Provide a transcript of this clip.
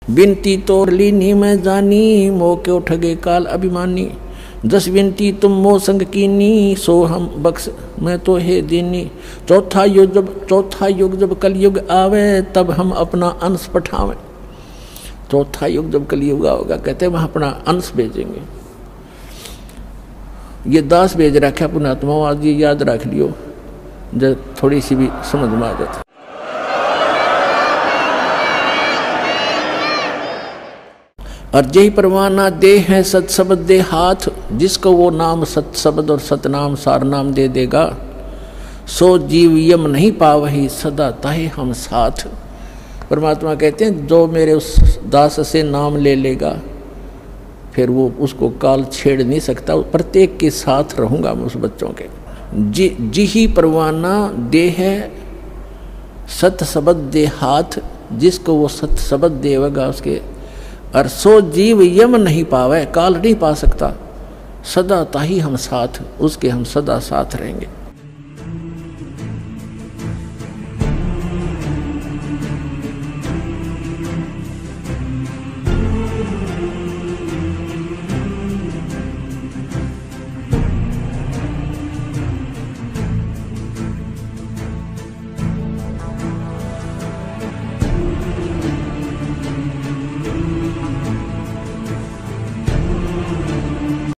बिनती तो लीनी मैं जानी, मोह क्यों ठगे काल अभिमानी। 10 विनती तुम मोह संग कीनी, सो हम बख्श मैं तो हे दीनी। चौथा युग जब कलयुग आवे, तब हम अपना अंश पठावें। चौथा युग जब कलयुग होगा, कहते हैं वहाँ अपना अंश भेजेंगे। ये दास भेज रखा पुणात्मा, आज ये याद रख लियो जब थोड़ी सी भी समझ में आ जाती। और जय परवाना दे है सत शब्द दे हाथ, जिसको वो नाम सत शब्द और सतनाम सार नाम दे देगा, सो जीव यम नहीं पावही सदा ताहे हम साथ। परमात्मा कहते हैं जो मेरे उस दास से नाम ले लेगा, फिर वो उसको काल छेड़ नहीं सकता, प्रत्येक के साथ रहूँगा मैं उस बच्चों के। जी ही परवाना दे है सत शब्द दे हाथ, जिसको वो सत शब्द देगा उसके, और सो जीव यम नहीं पावे, काल नहीं पा सकता, सदा ताही हम साथ, उसके हम सदा साथ रहेंगे।